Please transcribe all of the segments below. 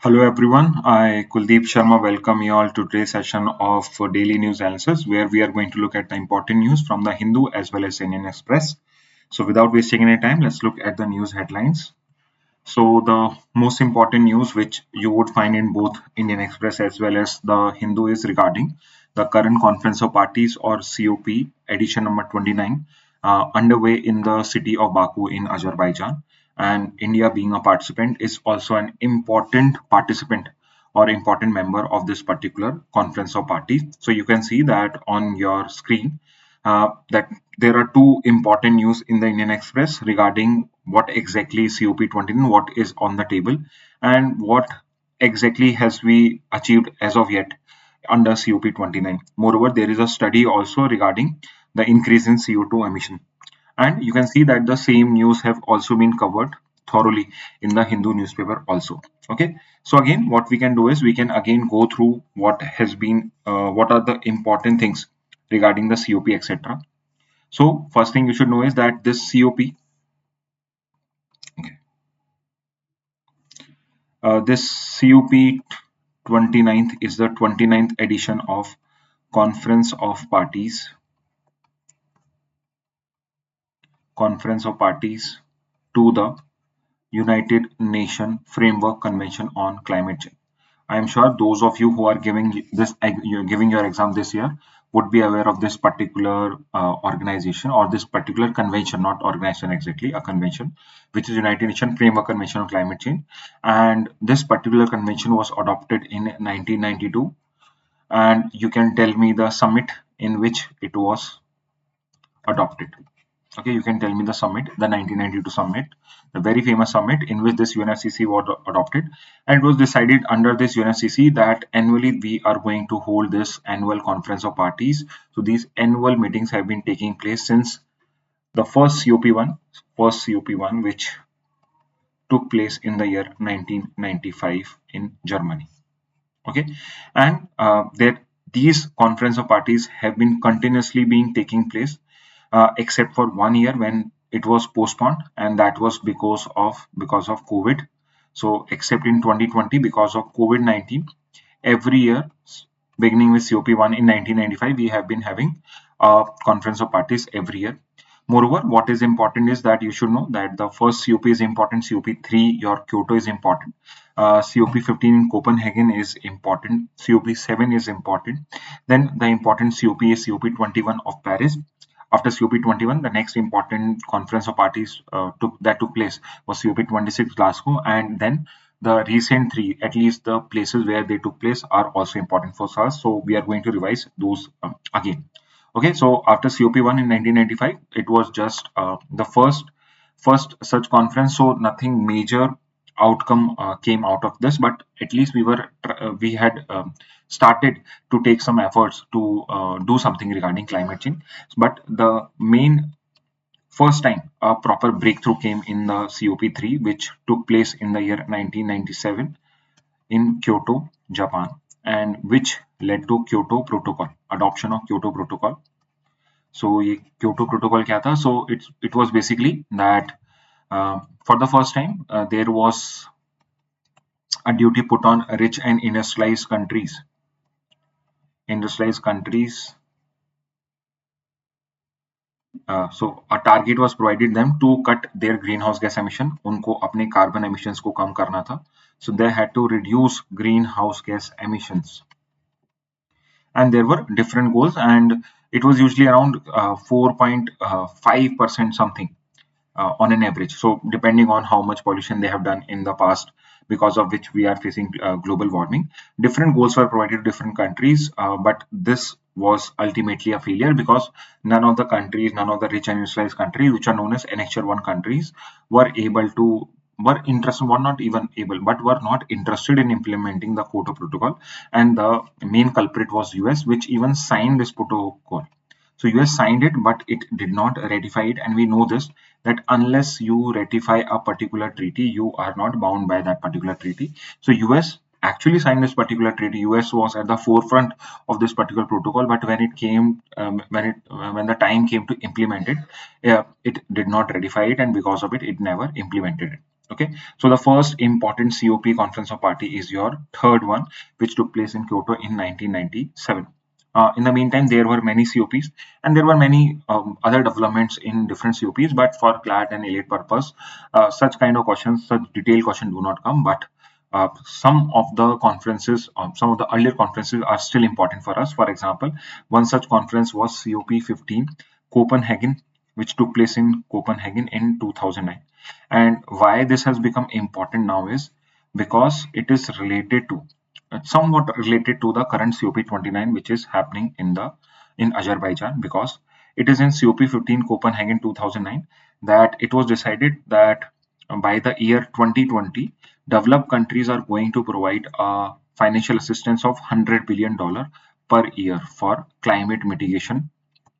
Hello everyone, I Kuldeep Sharma welcome you all to today's session of Daily News Analysis where we are going to look at the important news from the Hindu as well as Indian Express. So without wasting any time, let's look at the news headlines. So the most important news which you would find in both Indian Express as well as the Hindu is regarding the current Conference of Parties or COP edition number 29 underway in the city of Baku in Azerbaijan, and India being a participant is also an important participant or important member of this particular Conference of Parties. So you can see that on your screen that there are two important news in the Indian Express regarding what exactly is COP29, what is on the table, and what exactly has we achieved as of yet under COP29. Moreover, there is a study also regarding the increase in CO2 emission, and you can see that the same news have also been covered thoroughly in the Hindu newspaper also. Okay, so again, what we can do is we can again go through what has been, what are the important things regarding the COP, etc. So first thing you should know is that this COP, okay, this COP 29th is the 29th edition of Conference of Parties, Conference of Parties to the United Nations Framework Convention on Climate Change. I am sure those of you who are giving this you're giving your exam this year would be aware of this particular organization or this particular convention, not organization exactly, a convention, which is United Nations Framework Convention on Climate Change. And this particular convention was adopted in 1992. And you can tell me the summit in which it was adopted. Okay, you can tell me the summit, the 1992 summit, the very famous summit in which this UNFCCC was adopted, and it was decided under this UNFCCC that annually we are going to hold this annual conference of parties. So these annual meetings have been taking place since the first COP1, which took place in the year 1995 in Germany. Okay, and there these conference of parties have been continuously being taking place except for 1 year when it was postponed, and that was because of COVID. So except in 2020 because of COVID-19, every year beginning with COP1 in 1995 we have been having a conference of parties every year. Moreover, what is important is that you should know that the first COP is important, COP3 your Kyoto is important, COP15 in Copenhagen is important, COP7 is important, then the important COP is COP21 of Paris. After COP21, the next important conference of parties took place was COP26 Glasgow, and then the recent three, at least the places where they took place, are also important for us. So we are going to revise those again. Okay, so after COP1 in 1995, it was just the first such conference, so nothing major outcome came out of this, but at least we had started to take some efforts to do something regarding climate change. But the main first time a proper breakthrough came in the COP3, which took place in the year 1997 in Kyoto, Japan, and which led to Kyoto Protocol, adoption of Kyoto Protocol. So ये Kyoto Protocol क्या था? So it was basically that for the first time there was a duty put on rich and industrialized countries. Industrialized countries. So a target was provided them to cut their greenhouse gas emission. उनको अपने carbon emissions को कम करना था. So they had to reduce greenhouse gas emissions. And there were different goals, and it was usually around 4.5% something on an average. So depending on how much pollution they have done in the past, because of which we are facing global warming, different goals were provided to different countries, but this was ultimately a failure because none of the countries, none of the rich and industrialized countries, which are known as Annexure 1 countries, were able to were interested, were not even able, but were not interested in implementing the Kyoto Protocol. And the main culprit was US, which even signed this protocol. So US signed it, but it did not ratify it. And we know this, that unless you ratify a particular treaty, you are not bound by that particular treaty. So US actually signed this particular treaty. US was at the forefront of this particular protocol, but when it came, when the time came to implement it, it did not ratify it, and because of it, it never implemented it. Okay, so the first important COP, Conference of Party, is your third one, which took place in Kyoto in 1997. In the meantime, there were many COPs and there were many other developments in different COPs, but for CLAT and AILET purpose, such kind of questions, such detailed questions do not come. But some of the conferences, some of the earlier conferences are still important for us. For example, one such conference was COP 15, Copenhagen, which took place in Copenhagen in 2009. And why this has become important now is because it is related to, somewhat related to the current COP29, which is happening in Azerbaijan, because it is in COP15 Copenhagen 2009 that it was decided that by the year 2020, developed countries are going to provide a financial assistance of $100 billion per year for climate mitigation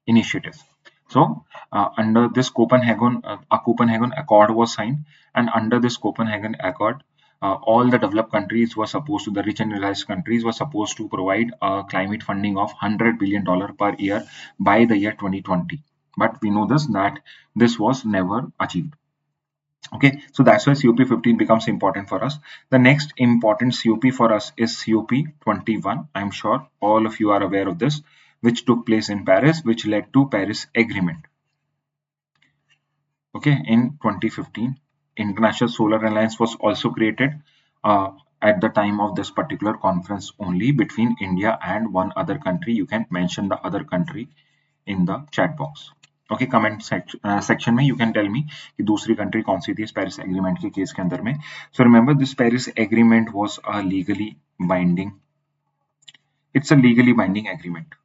initiatives. So, under this a Copenhagen Accord was signed, and under this Copenhagen Accord, all the developed countries were supposed to, the rich and realized countries were supposed to provide a climate funding of $100 billion per year by the year 2020. But we know this that this was never achieved. Okay, so that's why COP15 becomes important for us. The next important COP for us is COP21. I'm sure all of you are aware of this, which took place in Paris, which led to Paris Agreement. Okay, in 2015, International Solar Alliance was also created at the time of this particular conference only between India and one other country. You can mention the other country in the chat box. Okay comment section में you can tell me कि दूसरी country कौन सी थी इस Paris agreement के case के अंदर में. So remember this Paris agreement was a legally binding, it's a legally binding agreement.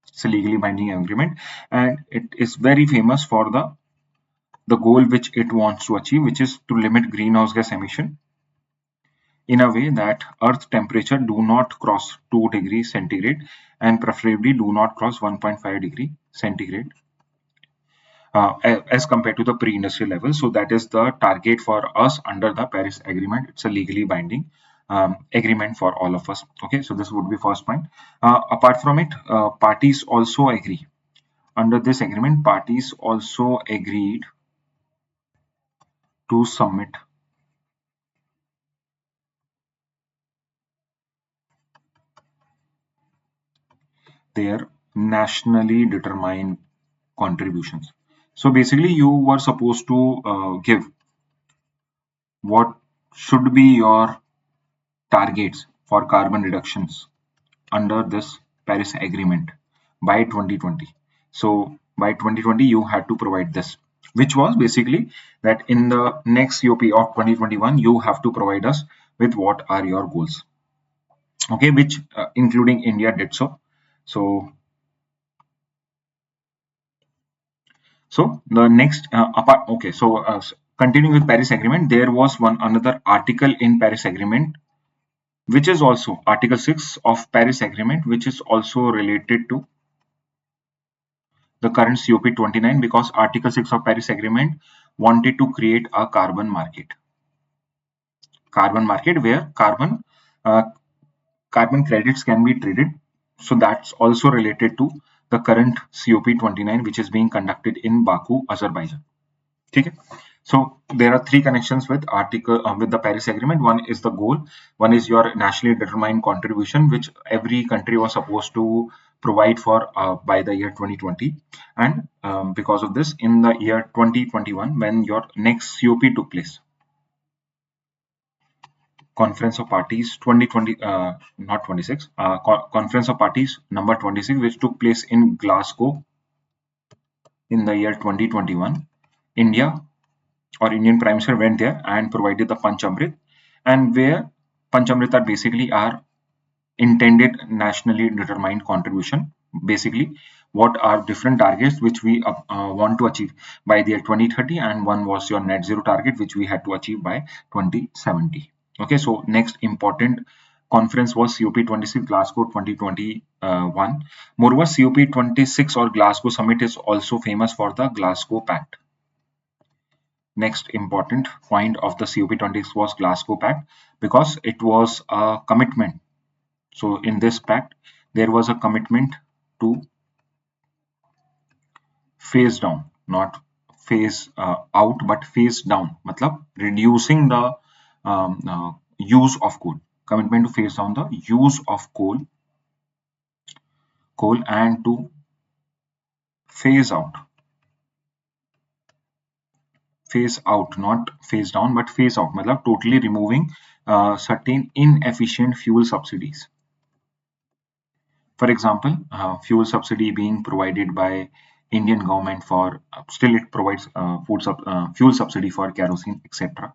It's a legally binding agreement, and it is very famous for the goal which it wants to achieve, which is to limit greenhouse gas emission in a way that earth temperature do not cross 2 degrees centigrade and preferably do not cross 1.5 degree centigrade as compared to the pre-industrial level. So that is the target for us under the Paris Agreement. It's a legally binding agreement for all of us. Okay, so this would be first point. Apart from it, parties also agree. Under this agreement, parties also agreed to submit their nationally determined contributions. So basically, you were supposed to give what should be your targets for carbon reductions under this Paris Agreement by 2020. So by 2020, you had to provide this, which was basically that in the next COP of 2021, you have to provide us with what are your goals. Okay, which including India did so. So the next apart. Okay, so continuing with Paris Agreement, there was one another article in Paris Agreement, which is also Article 6 of Paris Agreement, which is also related to the current COP29, because Article 6 of Paris Agreement wanted to create a carbon market. Carbon market where uh, carbon credits can be traded. So that's also related to the current COP29, which is being conducted in Baku, Azerbaijan. Okay. So there are three connections with with the Paris Agreement. One is the goal, one is your nationally determined contribution, which every country was supposed to provide for by the year 2020, and because of this, in the year 2021, when your next COP took place, Conference of Parties 2020, not 26, Conference of Parties number 26, which took place in Glasgow in the year 2021, India or Indian Prime Minister went there and provided the Panchamrit, and where Panchamrit are basically our intended nationally determined contribution. Basically, what are different targets which we want to achieve by the year 2030, and one was your net zero target, which we had to achieve by 2070. Okay, so next important conference was COP26 Glasgow 2021. Moreover, COP26 or Glasgow Summit is also famous for the Glasgow Pact. Next important point of the COP26 was Glasgow Pact, because it was a commitment. So in this pact, there was a commitment to phase down, not phase out but phase down, मतलब reducing the use of coal. Commitment to phase down the use of coal and to phase out, not phase down but phase out, मतलब totally removing certain inefficient fuel subsidies. For example, fuel subsidy being provided by Indian government for still it provides fuel subsidy for kerosene, etc.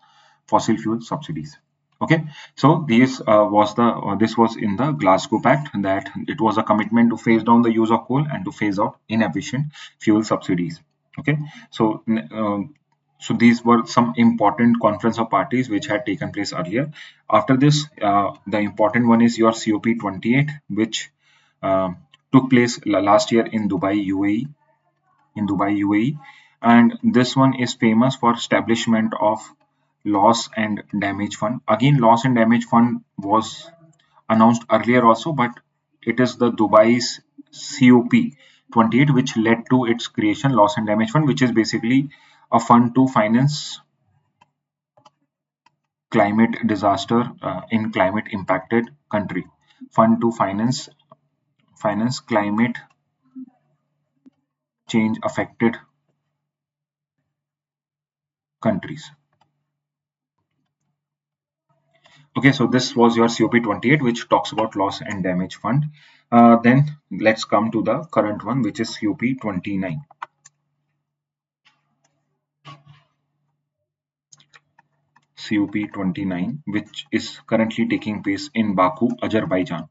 Fossil fuel subsidies. Okay, so this was in the Glasgow Pact, that it was a commitment to phase down the use of coal and to phase out inefficient fuel subsidies. Okay, so so these were some important conference of parties which had taken place earlier. After this, the important one is your COP28, which uh, took place last year in Dubai, UAE. And this one is famous for establishment of loss and damage fund. Again, loss and damage fund was announced earlier also, but it is the Dubai's COP28 which led to its creation, loss and damage fund, which is basically a fund to finance climate disaster in climate impacted country. Fund to finance climate change affected countries. Okay, so this was your COP28, which talks about loss and damage fund. Then let's come to the current one, which is COP29. COP29, which is currently taking place in Baku, Azerbaijan.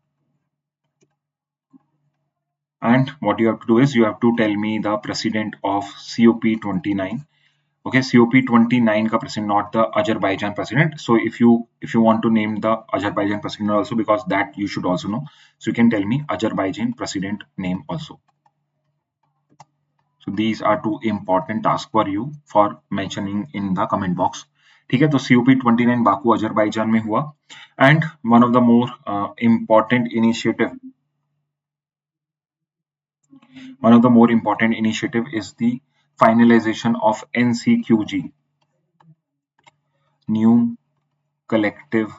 And what you have to do is you have to tell me the president of COP29. Okay, COP29 ka president, not the Azerbaijan president. So if you want to name the Azerbaijan president also, because that you should also know, so you can tell me Azerbaijan president name also. So these are two important tasks for you for mentioning in the comment box. ठीक है, तो COP29 Baku Azerbaijan में हुआ. And one of the more important initiative is the finalization of NCQG, new collective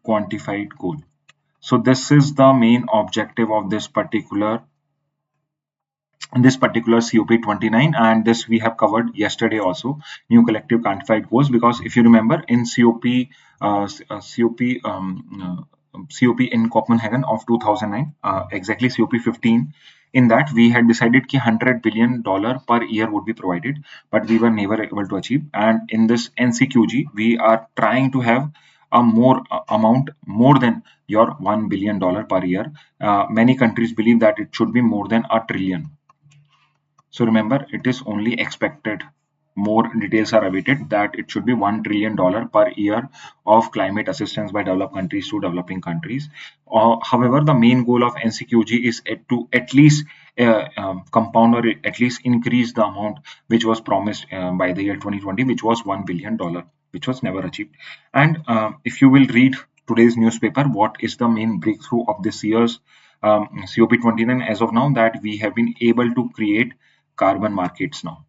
quantified goal. So this is the main objective of this particular COP29, and this we have covered yesterday also, new collective quantified goals, because if you remember in COP in Copenhagen of 2009, exactly COP15, in that we had decided ki $100 billion per year would be provided, but we were never able to achieve. And in this NCQG, we are trying to have a amount more than your $1 billion per year. Many countries believe that it should be more than a trillion. So remember, it is only expected. More details are awaited that it should be $1 trillion per year of climate assistance by developed countries to developing countries. However, the main goal of NCQG is to at least compound or at least increase the amount which was promised by the year 2020, which was $1 billion, which was never achieved. And if you will read today's newspaper, what is the main breakthrough of this year's COP29 as of now, that we have been able to create carbon markets now.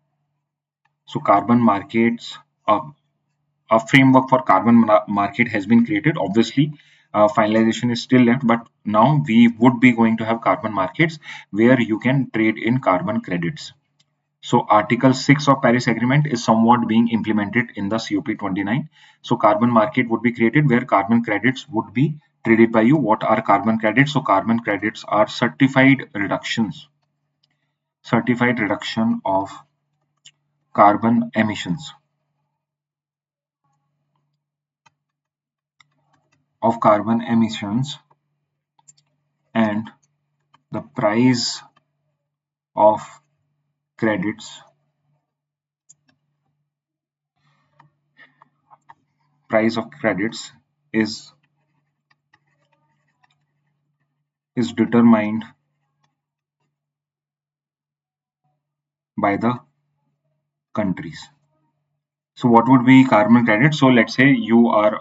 So carbon markets, a framework for carbon market has been created. Obviously, finalization is still left, but now we would be going to have carbon markets where you can trade in carbon credits. So Article 6 of Paris Agreement is somewhat being implemented in the COP29. So carbon market would be created where carbon credits would be traded by you. What are carbon credits? So carbon credits are certified reduction of carbon emissions and the of credits price of credits is determined by the countries. So what would be carbon credit? So let's say you are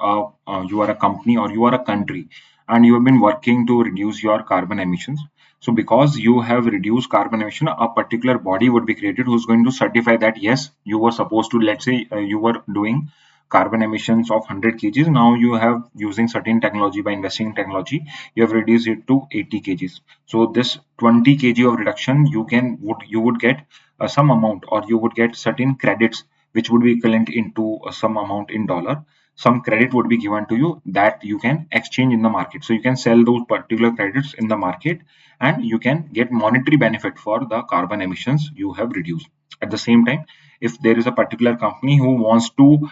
a company or you are a country and you have been working to reduce your carbon emissions. So because you have reduced carbon emission, a particular body would be created who's going to certify that yes, you were supposed to, let's say, you were doing carbon emissions of 100 kgs. Now you have, using certain technology, by investing in technology, you have reduced it to 80 kgs. So this 20 kg of reduction, you would get some amount, or you would get certain credits which would be equivalent into some amount in dollar. Some credit would be given to you that you can exchange in the market. So you can sell those particular credits in the market, and you can get monetary benefit for the carbon emissions you have reduced. At the same time, if there is a particular company who wants to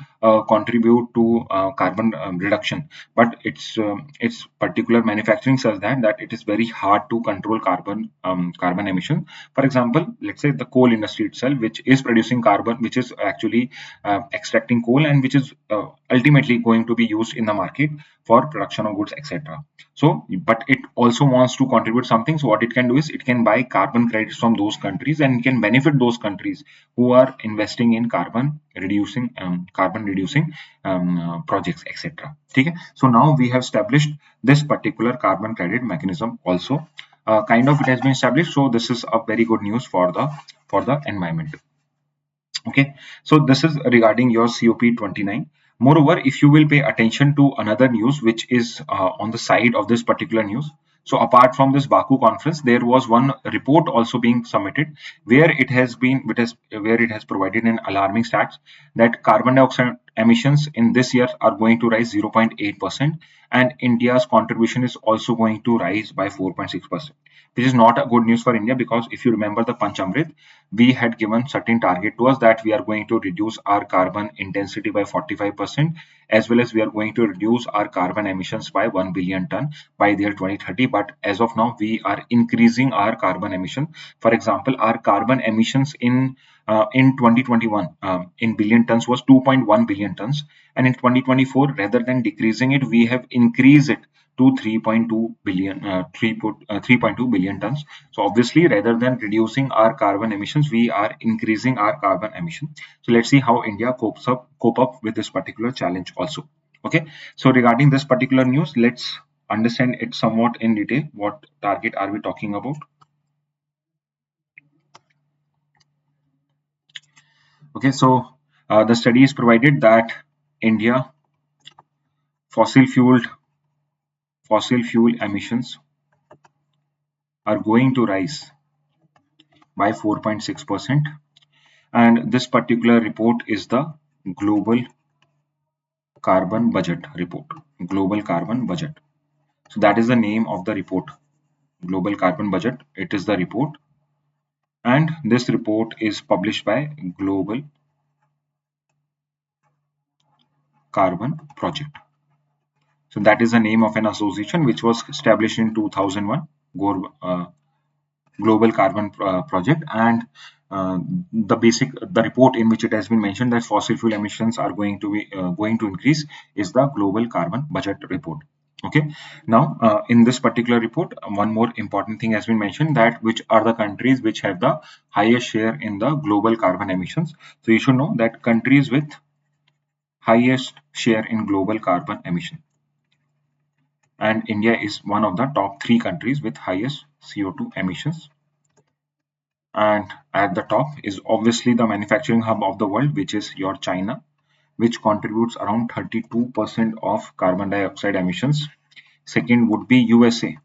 contribute to carbon reduction, but its particular manufacturing says that it is very hard to control carbon emission. For example, let's say the coal industry itself, which is producing carbon, which is actually extracting coal, and which is ultimately going to be used in the market for production of goods, etc. So, but it also wants to contribute something. So what it can do is it can buy carbon credits from those countries, and can benefit those countries who are investing in carbon reducing projects, etc. Okay. So now we have established this particular carbon credit mechanism also. Kind of, it has been established. So this is a very good news for the environment. Okay, so this is regarding your COP29. Moreover, if you will pay attention to another news which is on the side of this particular news. So apart from this Baku conference, there was one report also being submitted where it has provided an alarming stats that carbon dioxide emissions in this year are going to rise 0.8%, and India's contribution is also going to rise by 4.6%. This is not a good news for India, because if you remember the Panchamrit, we had given certain target to us that we are going to reduce our carbon intensity by 45%, as well as we are going to reduce our carbon emissions by 1 billion ton by the year 2030. But as of now, we are increasing our carbon emission. For example, our carbon emissions in 2021 in billion tons was 2.1 billion tons, and in 2024, rather than decreasing it, we have increased it to 3.2 billion tons. So obviously, rather than reducing our carbon emissions, we are increasing our carbon emission. So let's see how India cope up with this particular challenge also. Okay. So regarding this particular news, let's understand it somewhat in detail. What target are we talking about? Okay. So the study is provided that India fossil fuel emissions are going to rise by 4.6%. And this particular report is the global carbon budget report. Global carbon budget. So that is the name of the report. Global carbon budget. It is the report. And this report is published by Global Carbon Project. So that is the name of an association which was established in 2001. Global Carbon Project, and the report in which it has been mentioned that fossil fuel emissions are going to increase is the Global Carbon Budget report. Okay. Now, in this particular report, one more important thing has been mentioned, that which are the countries which have the highest share in the global carbon emissions. So you should know that countries with highest share in global carbon emission, and India is one of the top 3 countries with highest CO2 emissions. And at the top is obviously the manufacturing hub of the world, which is your China, which contributes around 32% of carbon dioxide emissions. Second would be USA,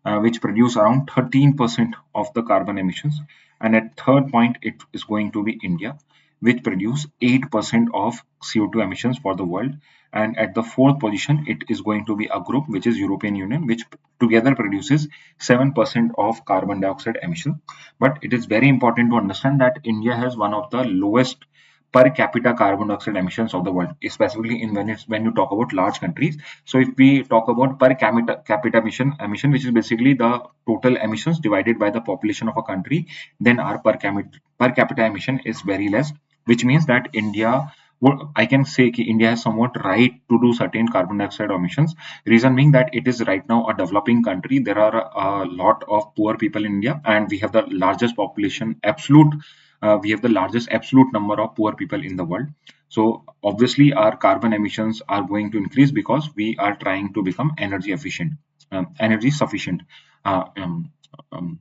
which produce around 13% of the carbon emissions. And at third point, it is going to be India, which produce 8% of CO2 emissions for the world. And at the fourth position, it is going to be a group which is European Union, which together produces 7% of carbon dioxide emission. But it is very important to understand that India has one of the lowest per capita carbon dioxide emissions of the world, specifically when you talk about large countries. So if we talk about per capita emission, which is basically the total emissions divided by the population of a country, then our per capita emission is very less, which means that I can say India has somewhat right to do certain carbon dioxide emissions. Reason being that it is right now a developing country. There are a lot of poor people in India, and we have the largest population absolute. We have the largest absolute number of poor people in the world. So obviously our carbon emissions are going to increase because we are trying to become energy efficient, energy sufficient. um,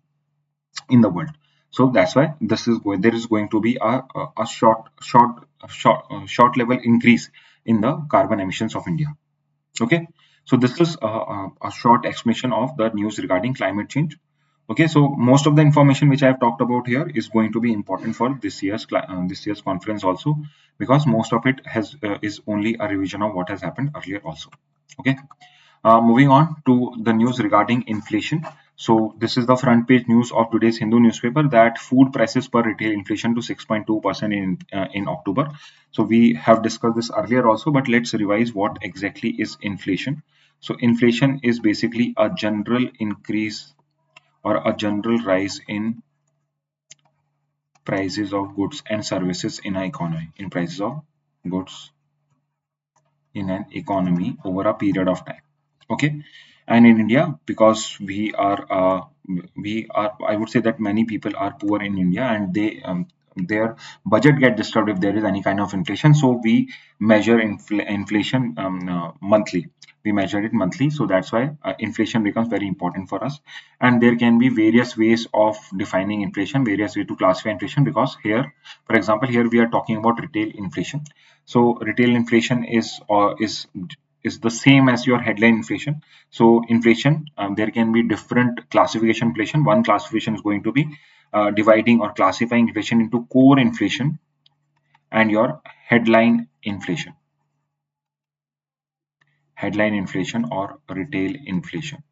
in the world. So that's why there is going to be a short level increase in the carbon emissions of India. Okay, so this is a short explanation of the news regarding climate change. Okay, so most of the information which I have talked about here is going to be important for this year's conference also, because most of it has is only a revision of what has happened earlier also. Okay, moving on to the news regarding inflation. So this is the front page news of today's Hindu newspaper, that food prices per retail inflation to 6.2% in October. So we have discussed this earlier also, but let's revise what exactly is inflation. So inflation is basically a general increase or a general rise in prices of goods and services in an economy, in prices of goods in an economy over a period of time. Okay, and in India, because we are, I would say that many people are poor in India, and their budget get disturbed if there is any kind of inflation. So we measure inflation monthly. We measure it monthly, so that's why inflation becomes very important for us. And there can be various ways of defining inflation, various way to classify inflation, because here, for example, here we are talking about retail inflation. So retail inflation is the same as your headline inflation. So inflation, there can be different classification inflation. One classification is going to be dividing or classifying inflation into core inflation and your headline inflation. Headline inflation or retail inflation.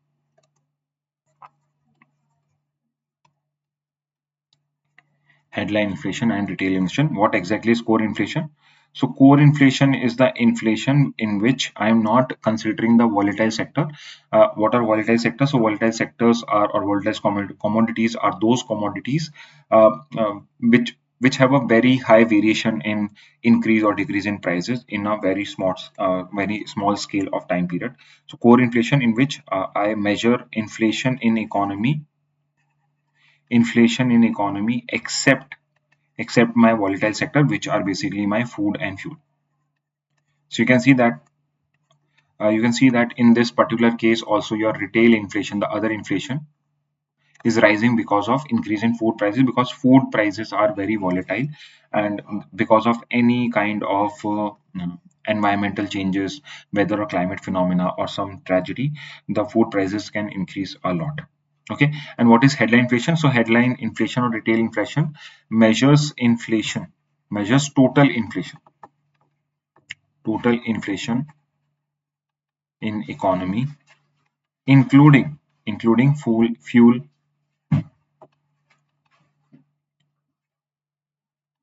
Headline inflation and retail inflation. What exactly is core inflation? So core inflation is the inflation in which I am not considering the volatile sector. What are volatile sectors? So volatile sectors are, or volatile commodities are those commodities which have a very high variation in increase or decrease in prices in a very small scale of time period. So core inflation, in which I measure inflation in economy except my volatile sector, which are basically my food and fuel. So you can see that in this particular case also, your retail inflation, the other inflation, is rising because of increase in food prices, because food prices are very volatile, and because of any kind of environmental changes, weather or climate phenomena or some tragedy, the food prices can increase a lot. Okay, and what is headline inflation? So headline inflation or retail inflation measures total inflation in economy, including fuel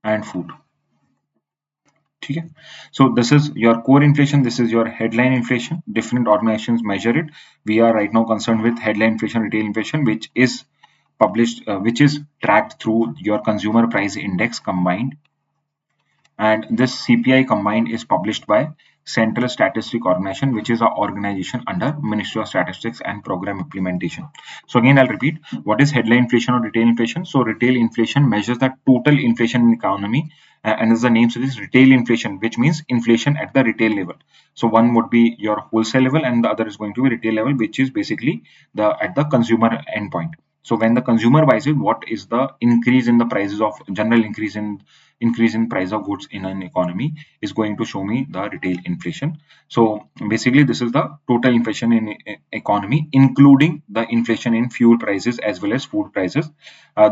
and food. Okay, so this is your core inflation, this is your headline inflation. Different organizations measure it. We are right now concerned with headline inflation, retail inflation, which is which is tracked through your consumer price index combined, and this CPI combined is published by Central Statistic Organization, which is an organization under Ministry of Statistics and Program Implementation. So again, I'll repeat, what is headline inflation or retail inflation? So retail inflation measures the total inflation in economy, and as the name suggests, retail inflation, which means inflation at the retail level. So one would be your wholesale level, and the other is going to be retail level, which is basically at the consumer endpoint. So when the consumer buys it, what is the increase in the prices of general increase in price of goods in an economy is going to show me the retail inflation. So basically, this is the total inflation in economy, including the inflation in fuel prices as well as food prices.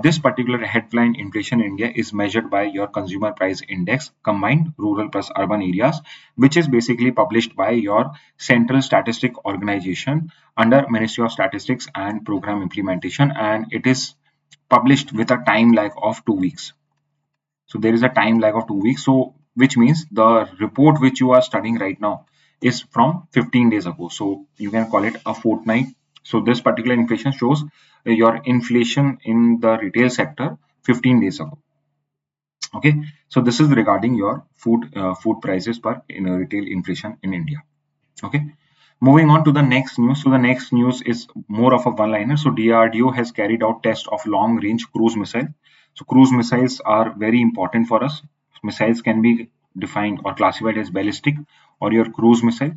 This particular headline inflation in India is measured by your consumer price index combined rural plus urban areas, which is basically published by your Central Statistic Organization under Ministry of Statistics and Program Implementation, and it is published with a time lag of 2 weeks. So there is a time lag of 2 weeks. So which means the report which you are studying right now is from 15 days ago. So you can call it a fortnight. So this particular inflation shows your inflation in the retail sector 15 days ago. Okay, so this is regarding your food prices per in retail inflation in India. Okay, moving on to the next news. So the next news is more of a one-liner. So DRDO has carried out test of long-range cruise missile. So cruise missiles are very important for us. Missiles can be defined or classified as ballistic or your cruise missile.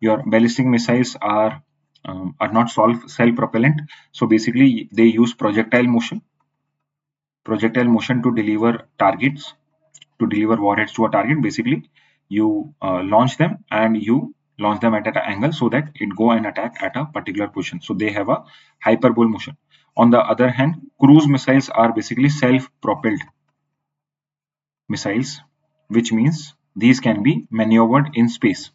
Your ballistic missiles are are not self-propellant. So basically, they use projectile motion to deliver targets, to deliver warheads to a target. Basically, you launch them and you launch them at an angle so that it go and attack at a particular position. So they have a hyperbole motion. On the other hand, cruise missiles are basically self-propelled missiles, which means these can be maneuvered in space,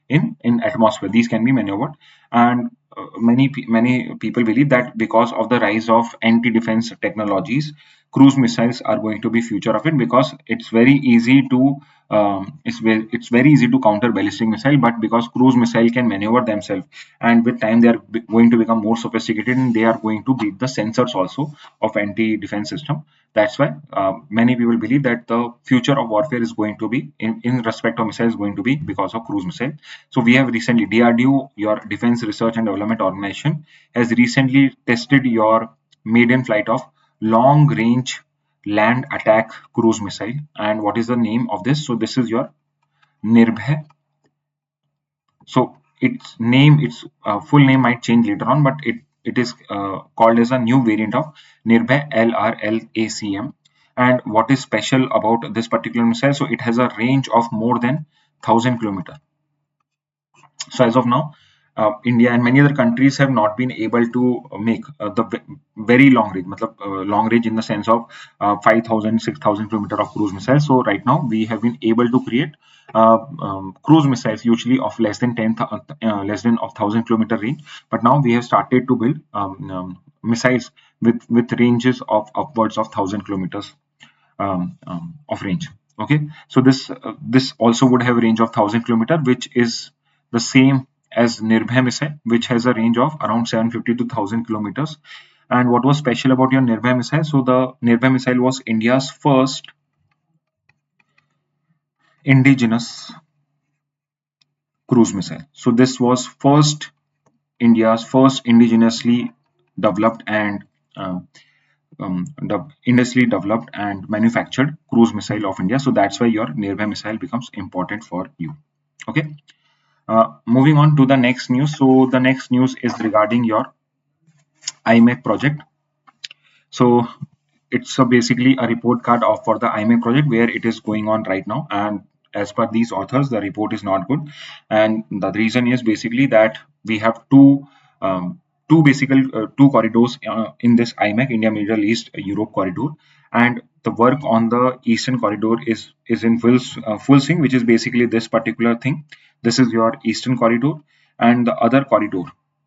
in atmosphere. These can be maneuvered, and many people believe that because of the rise of anti-defense technologies, cruise missiles are going to be future of it, because it's very easy to it's very easy to counter ballistic missile, but because cruise missile can maneuver themselves, and with time they are going to become more sophisticated, and they are going to beat the sensors also of anti-defense system. That's why many people believe that the future of warfare is going to be in respect of missiles, going to be because of cruise missile. So we have recently, DRDO, your Defense Research and Development Organization, has recently tested your maiden flight of long range land attack cruise missile. And what is the name of this? So this is your Nirbhay. So its full name might change later on, but it is called as a new variant of Nirbhay LRLACM. And what is special about this particular missile? So it has a range of more than 1,000 kilometers. So as of now, India and many other countries have not been able to make the very long range, long range in the sense of 5,000, 6,000 kilometer of cruise missiles. So right now we have been able to create cruise missiles usually of less than less than of 1,000 kilometer range. But now we have started to build missiles with ranges of upwards of 1,000 kilometers of range. Okay, so this also would have a range of 1,000 kilometer, which is the same as Nirbhay missile, which has a range of around 750 to 1,000 kilometers. And what was special about your Nirbhay missile? So the Nirbhay missile was India's first indigenous cruise missile. So this was India's first indigenously developed and indigenously developed and manufactured cruise missile of India. So that's why your Nirbhay missile becomes important for you. Okay. Moving on to the next news. So the next news is regarding your IMEC project. So it's basically a report card for the IMEC project where it is going on right now. And as per these authors, the report is not good. And the reason is basically that we have two corridors in this IMEC, India, Middle East, Europe corridor. And the work on the Eastern corridor is in full swing, which is basically this particular thing. This is your Eastern corridor, and the other corridor,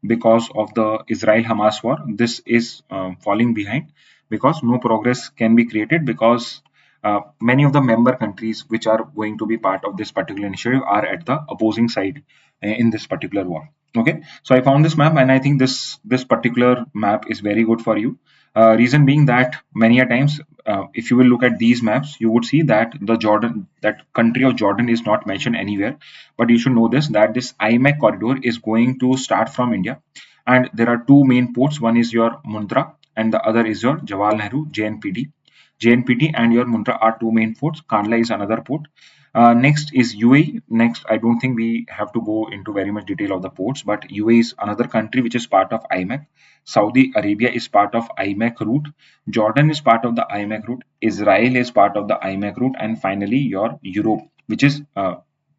because of the Israel-Hamas war, this is falling behind, because no progress can be created, because many of the member countries which are going to be part of this particular initiative are at the opposing side in this particular war. Okay, so I found this map, and I think this particular map is very good for you. Reason being that many a times, if you will look at these maps, you would see that that country of Jordan is not mentioned anywhere. But you should know this, that this IMEC corridor is going to start from India, and there are two main ports. One is your Mundra, and the other is your Jawaharlal Nehru JNPT. JNPT and your Mundra are two main ports. Kandla is another port. Next is UAE. Next, I don't think we have to go into very much detail of the ports, but UAE is another country which is part of IMEC. Saudi Arabia is part of IMEC route. Jordan is part of the IMEC route. Israel is part of the IMEC route, and finally your Europe, which is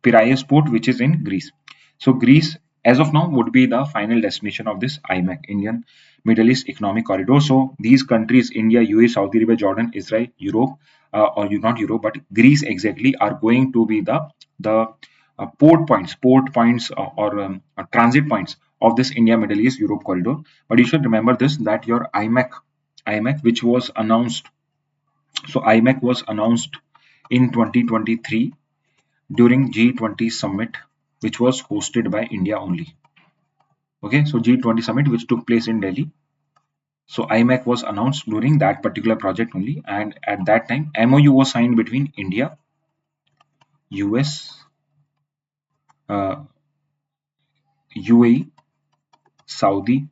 Piraeus port, which is in Greece. So Greece, as of now, would be the final destination of this IMEC, Indian Middle East Economic Corridor. So these countries, India, UAE, Saudi Arabia, Jordan, Israel, Europe, or not Europe, but Greece exactly, are going to be the port points or transit points of this India, Middle East, Europe corridor. But you should remember this, that your IMEC, which was announced. So IMEC was announced in 2023 during G20 summit, which was hosted by India only. Okay, so G20 summit, which took place in Delhi. So IMEC was announced during that particular project only, and at that time, MOU was signed between India, US, UAE, Saudi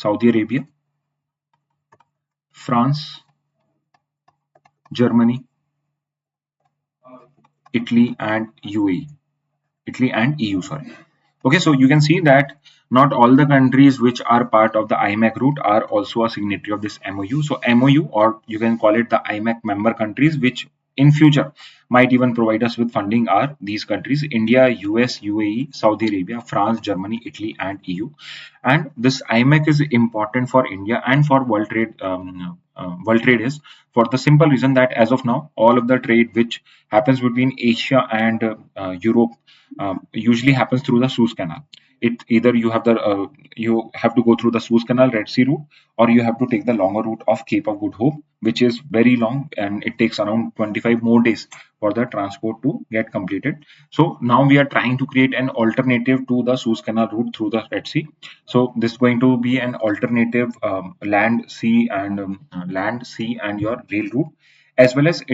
Arabia, France, Germany, Italy, and UAE. Italy and EU, sorry. Okay, so you can see that not all the countries which are part of the IMEC route are also a signatory of this MOU. So MOU, or you can call it the IMEC member countries, which in future might even provide us with funding, are these countries: India, US, UAE, Saudi Arabia, France, Germany, Italy, and EU. And this IMEC is important for India and for world trade. World trade is for the simple reason that as of now, all of the trade which happens between Asia and Europe usually happens through the Suez Canal. It either you have to go through the Suez Canal, Red Sea route, or you have to take the longer route of Cape of Good Hope, which is very long and it takes around 25 more days for the transport to get completed. So now we are trying to create an alternative to the Suez Canal route through the Red Sea. So this is going to be an alternative land, sea, and your rail route, as well as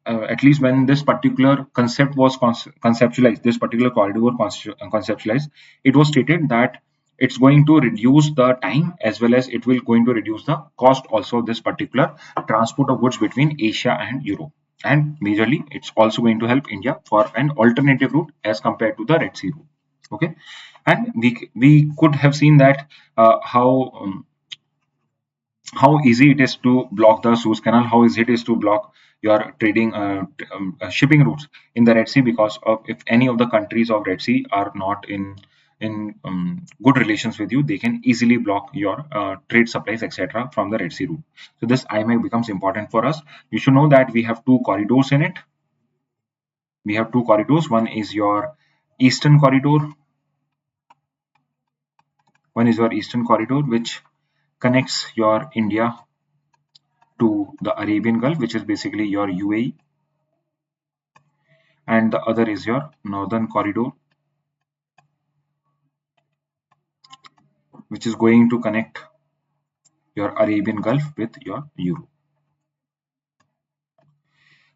at least when this particular concept was conceptualized, this particular corridor was conceptualized, it was stated that it's going to reduce the time as well as it will going to reduce the cost also of this particular transport of goods between Asia and Europe. And majorly, it's also going to help India for an alternative route as compared to the Red Sea route. Okay, and we could have seen that how easy it is to block the Suez Canal, how easy it is to block your trading shipping routes in the Red Sea, because of if any of the countries of Red Sea are not in good relations with you, they can easily block your trade supplies, etc., from the Red Sea route. So this IMEC becomes important for us. You should know that we have two corridors in it. We have two corridors. One is your Eastern Corridor. One is your Eastern Corridor, which connects your India to the Arabian Gulf, which is basically your UAE, and the other is your Northern Corridor, which is going to connect your Arabian Gulf with your Europe.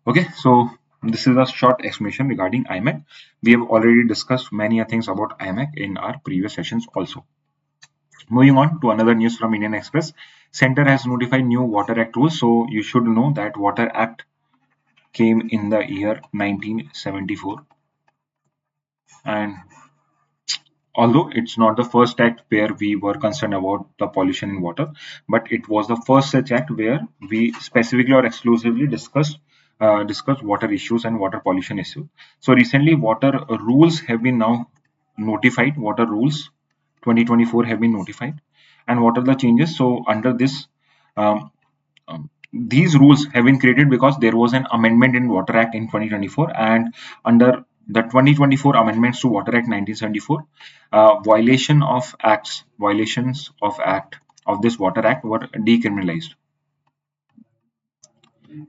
Okay, so this is a short explanation regarding IMEC. We have already discussed many things about IMEC in our previous sessions also. Moving on to another news from Indian Express. Center has notified new Water Act rules. So you should know that Water Act came in the year 1974, and although it's not the first act where we were concerned about the pollution in water, but it was the first such act where we specifically or exclusively discussed water issues and water pollution issues. So recently, water rules have been now notified. Water rules 2024 have been notified, and what are the changes? So under this, um, these rules have been created because there was an amendment in Water Act in 2024, and under the 2024 amendments to Water Act 1974, violations of act of this Water Act were decriminalized.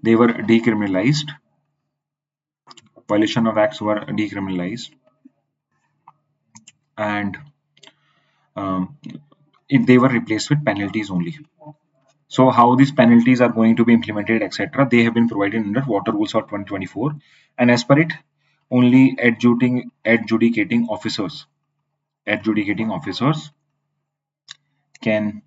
They were decriminalized. Violation of acts were decriminalized, and um, they were replaced with penalties only. So how these penalties are going to be implemented, etc., they have been provided under Water Rules of 2024, and as per it, only adjudicating officers can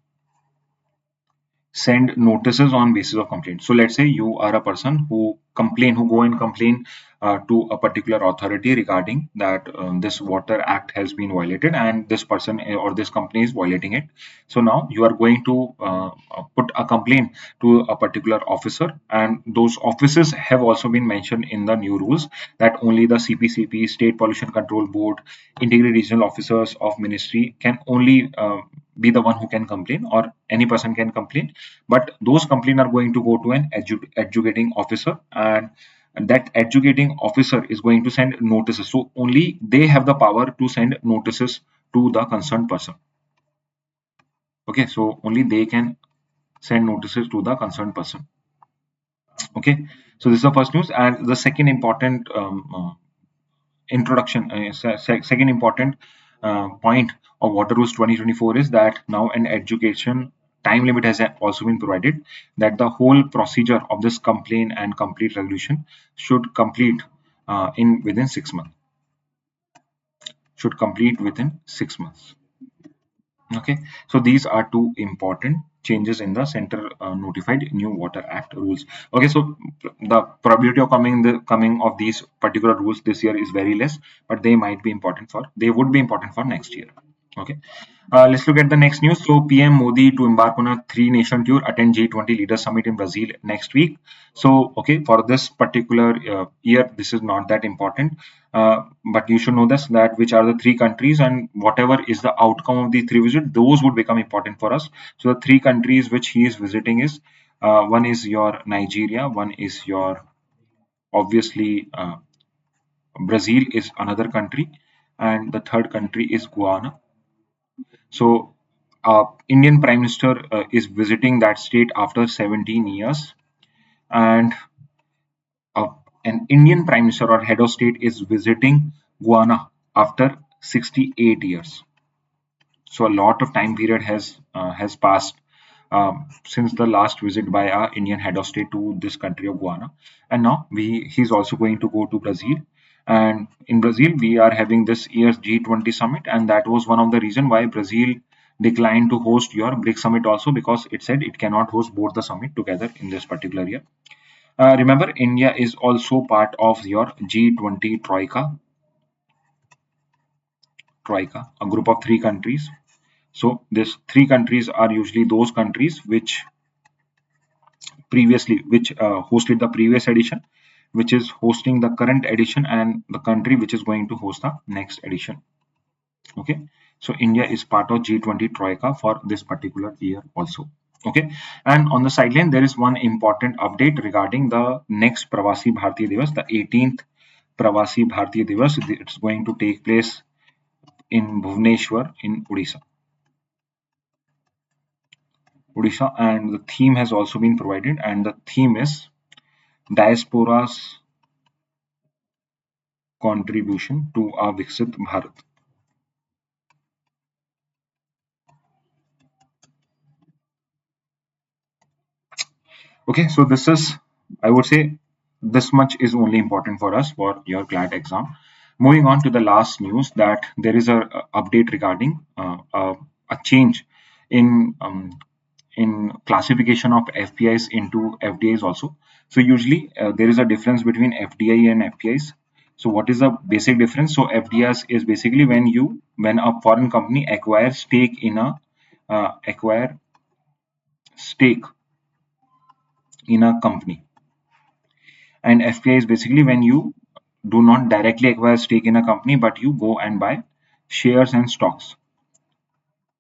send notices on basis of complaint. So let's say you are a person who go and complain to a particular authority regarding that this Water Act has been violated and this person or this company is violating it. So now you are going to put a complaint to a particular officer, and those offices have also been mentioned in the new rules, that only the CPCP, State Pollution Control Board, integrated regional officers of ministry can only be the one who can complain, or any person can complain, but those complaints are going to go to an educating officer, and that educating officer is going to send notices. So only they have the power to send notices to the concerned person. Okay, so only they can send notices to the concerned person. Okay, so this is the first news, and the second important second important point of Water Rules 2024 is that now an education time limit has also been provided, that the whole procedure of this complaint and complete resolution should complete in within 6 months. Should complete within 6 months. Okay, so these are two important changes in the center notified new water act rules. Okay, so the probability of coming of these particular rules this year is very less, but they would be important for next year. Okay, let's look at the next news. So PM Modi to embark on a three-nation tour, attend G20 Leaders Summit in Brazil next week. So, okay, for this particular year, this is not that important, but you should know this, that which are the three countries, and whatever is the outcome of the three visits, those would become important for us. So the three countries which he is visiting is one is your Nigeria, one is your obviously Brazil is another country, and the third country is Guyana. So, Indian Prime Minister is visiting that state after 17 years, and uh, an Indian Prime Minister or head of state is visiting Guyana after 68 years. So, a lot of time period has passed since the last visit by our Indian head of state to this country of Guyana, and now he's also going to go to Brazil. And in Brazil, we are having this year's G20 summit, and that was one of the reason why Brazil declined to host your BRICS summit also, because it said it cannot host both the summit together in this particular year. Remember, India is also part of your G20 troika, a group of three countries. So these three countries are usually those countries which hosted the previous edition, which is hosting the current edition, and the country which is going to host the next edition. Okay, so India is part of G20 troika for this particular year also. Okay, and on the sideline there is one important update regarding the next Pravasi Bharatiya Divas, the 18th Pravasi Bharatiya Divas. It's going to take place in Bhubaneswar in Odisha, and the theme has also been provided, and the theme is diaspora's contribution to a Viksit Bharat. Okay, so this is, I would say, this much is only important for us for your CLAT exam. Moving on to the last news, that there is a update regarding a change in classification of FPIs into FDIs also. So usually there is a difference between FDI and FPIs. So what is the basic difference? So FDIs is basically when a foreign company acquire stake in a company, and FPI is basically when you do not directly acquire stake in a company, but you go and buy shares and stocks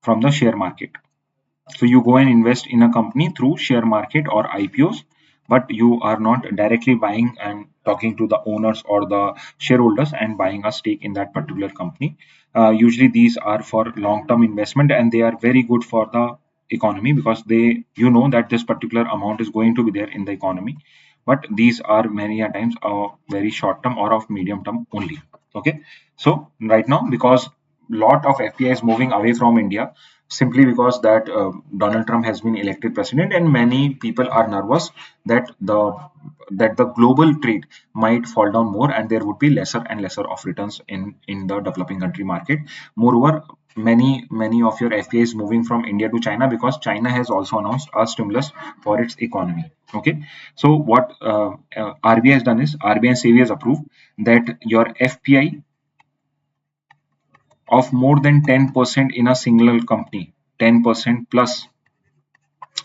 from the share market. So you go and invest in a company through share market or IPOs, but you are not directly buying and talking to the owners or the shareholders and buying a stake in that particular company. Usually these are for long-term investment, and they are very good for the economy, because you know that this particular amount is going to be there in the economy. But these are many a times very short term or of medium term only. Okay, so right now, because lot of FPI is moving away from India, simply because that Donald Trump has been elected president, and many people are nervous that the global trade might fall down more, and there would be lesser and lesser of returns in the developing country market. Moreover, many of your FPI is moving from India to China, because China has also announced a stimulus for its economy. Okay, so what RBI has done is, RBI and SEBI has approved that your FPI of more than 10% in a single company, 10% plus.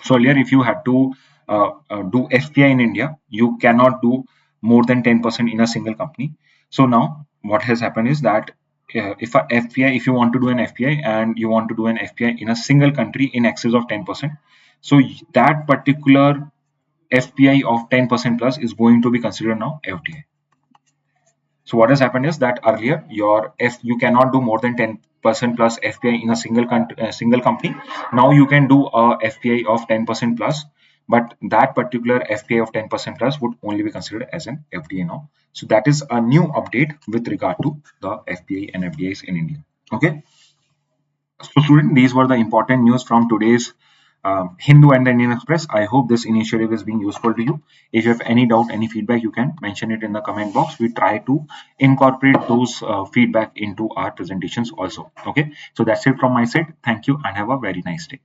So earlier, if you had to do FPI in India, you cannot do more than 10% in a single company. So now what has happened is that if you want to do an FPI and you want to do an FPI in a single country in excess of 10%, so that particular FPI of 10% plus is going to be considered now FDI. So what has happened is that earlier you cannot do more than 10% plus FPI in a single company. Now you can do a FPI of 10% plus, but that particular FPI of 10% plus would only be considered as an FDI now. So that is a new update with regard to the FPI and FDIs in India. Okay. So student, these were the important news from today's Hindu and the Indian Express. I hope this initiative is being useful to you. If you have any doubt, any feedback, you can mention it in the comment box. We try to incorporate those feedback into our presentations also. Okay, so that's it from my side. Thank you and have a very nice day.